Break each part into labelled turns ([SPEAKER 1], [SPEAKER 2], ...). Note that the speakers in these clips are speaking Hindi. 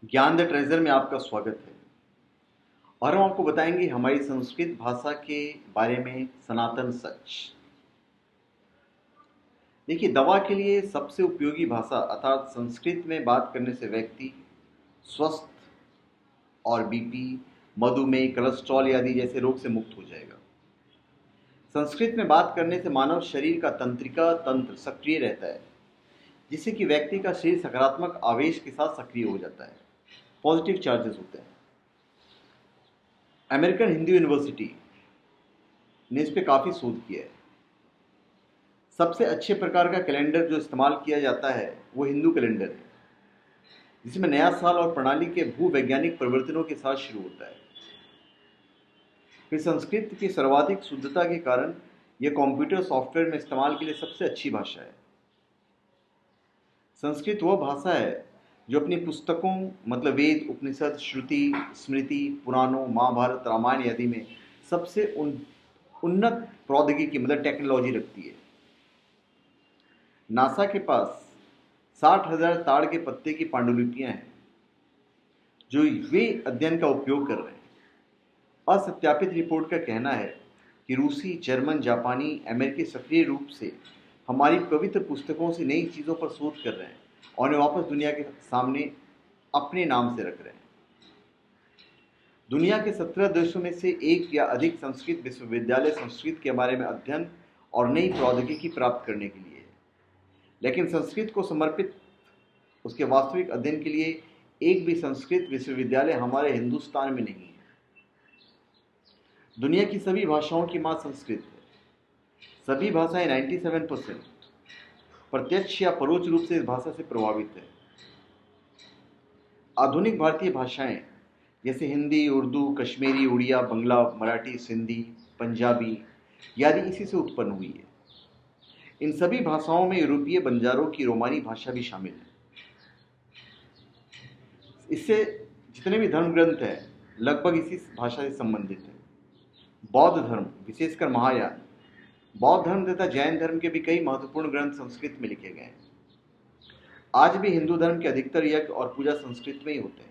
[SPEAKER 1] ज्ञान द ट्रेजर में आपका स्वागत है। और हम आपको बताएंगे हमारी संस्कृत भाषा के बारे में सनातन सच। देखिए, दवा के लिए सबसे उपयोगी भाषा अर्थात संस्कृत में बात करने से व्यक्ति स्वस्थ और बीपी, मधुमेह, कोलेस्ट्रॉल आदि जैसे रोग से मुक्त हो जाएगा। संस्कृत में बात करने से मानव शरीर का तंत्रिका तंत्र सक्रिय रहता है, जिससे कि व्यक्ति का शरीर सकारात्मक आवेश के साथ सक्रिय हो जाता है, पॉजिटिव चार्जेस होते हैं। अमेरिकन हिंदू यूनिवर्सिटी ने इस पर काफ़ी शोध किया है। सबसे अच्छे प्रकार का कैलेंडर जो इस्तेमाल किया जाता है वो हिंदू कैलेंडर है, जिसमें नया साल और प्रणाली के भूवैज्ञानिक परिवर्तनों के साथ शुरू होता है। फिर संस्कृत की सर्वाधिक शुद्धता के कारण यह कंप्यूटर सॉफ्टवेयर में इस्तेमाल के लिए सबसे अच्छी भाषा है। संस्कृत वह भाषा है जो अपनी पुस्तकों मतलब वेद, उपनिषद, श्रुति, स्मृति, पुराणों, महाभारत, रामायण आदि में सबसे उन्नत प्रौद्योगिकी मतलब टेक्नोलॉजी रखती है। नासा के पास 60,000 ताड़ के पत्ते की पांडुलिपियां हैं जो वे अध्ययन का उपयोग कर रहे हैं। असत्यापित रिपोर्ट का कहना है कि रूसी, जर्मन, जापानी, अमेरिकी सक्रिय रूप से हमारी पवित्र पुस्तकों से नई चीज़ों पर शोध कर रहे हैं और उन्हें वापस दुनिया के सामने अपने नाम से रख रहे हैं। दुनिया के 17 देशों में से एक या अधिक संस्कृत विश्वविद्यालय संस्कृत के बारे में अध्ययन और नई प्रौद्योगिकी प्राप्त करने के लिए है, लेकिन संस्कृत को समर्पित उसके वास्तविक अध्ययन के लिए एक भी संस्कृत विश्वविद्यालय हमारे हिंदुस्तान में नहीं है। दुनिया की सभी भाषाओं की मां संस्कृत है। सभी भाषाएं 97% प्रत्यक्ष या परोक्ष रूप से इस भाषा से प्रभावित है। आधुनिक भारतीय भाषाएं जैसे हिंदी, उर्दू, कश्मीरी, उड़िया, बंगला, मराठी, सिंधी, पंजाबी आदि इसी से उत्पन्न हुई है। इन सभी भाषाओं में यूरोपीय बंजारों की रोमानी भाषा भी शामिल है। इससे जितने भी धर्म ग्रंथ हैं लगभग इसी भाषा से संबंधित है। बौद्ध धर्म, विशेषकर महायान, बौद्ध धर्म तथा जैन धर्म के भी कई महत्वपूर्ण ग्रंथ संस्कृत में लिखे गए हैं। आज भी हिंदू धर्म के अधिकतर यज्ञ और पूजा संस्कृत में ही होते हैं।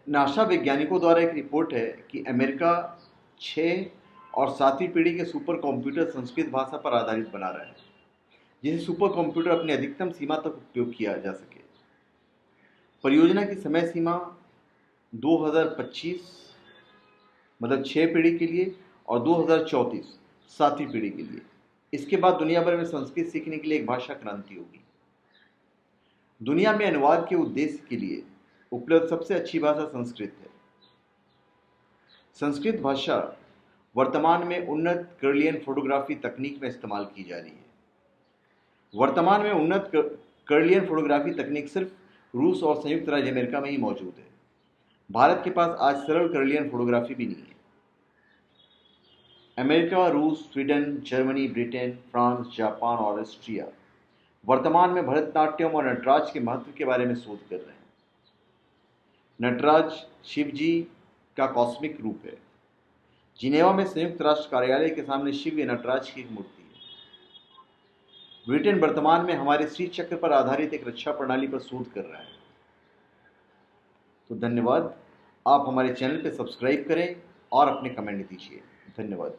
[SPEAKER 1] नासा वैज्ञानिकों द्वारा एक रिपोर्ट है कि अमेरिका 6 और 7वीं पीढ़ी के सुपर कंप्यूटर संस्कृत भाषा पर आधारित बना रहा है, जिसे सुपर कंप्यूटर अपनी अधिकतम सीमा तक उपयोग किया जा सके। परियोजना की समय सीमा 2025 मतलब 6 पीढ़ी के लिए और 2034 7वीं पीढ़ी के लिए। इसके बाद दुनिया भर में संस्कृत सीखने के लिए एक भाषा क्रांति होगी। दुनिया में अनुवाद के उद्देश्य के लिए उपलब्ध सबसे अच्छी भाषा संस्कृत है। संस्कृत भाषा वर्तमान में उन्नत कर्लियन फोटोग्राफी तकनीक में इस्तेमाल की जा रही है। वर्तमान में उन्नत कर्लियन फोटोग्राफी तकनीक सिर्फ रूस और संयुक्त राज्य अमेरिका में ही मौजूद है। भारत के पास आज सरल कर्लियन फोटोग्राफी भी नहीं है। अमेरिका, रूस, Sweden, Germany, Britain, France, Japan और ऑस्ट्रिया वर्तमान में भरतनाट्यम और नटराज के महत्व के बारे में शोध कर रहे हैं। नटराज शिव जी का कॉस्मिक रूप है। जिनेवा में संयुक्त राष्ट्र कार्यालय के सामने शिव या नटराज की एक मूर्ति है। ब्रिटेन वर्तमान में हमारे श्री चक्र पर आधारित एक रक्षा प्रणाली पर शोध कर रहा है। तो धन्यवाद। आप हमारे चैनल पर सब्सक्राइब करें और अपने कमेंट दीजिए। धन्यवाद।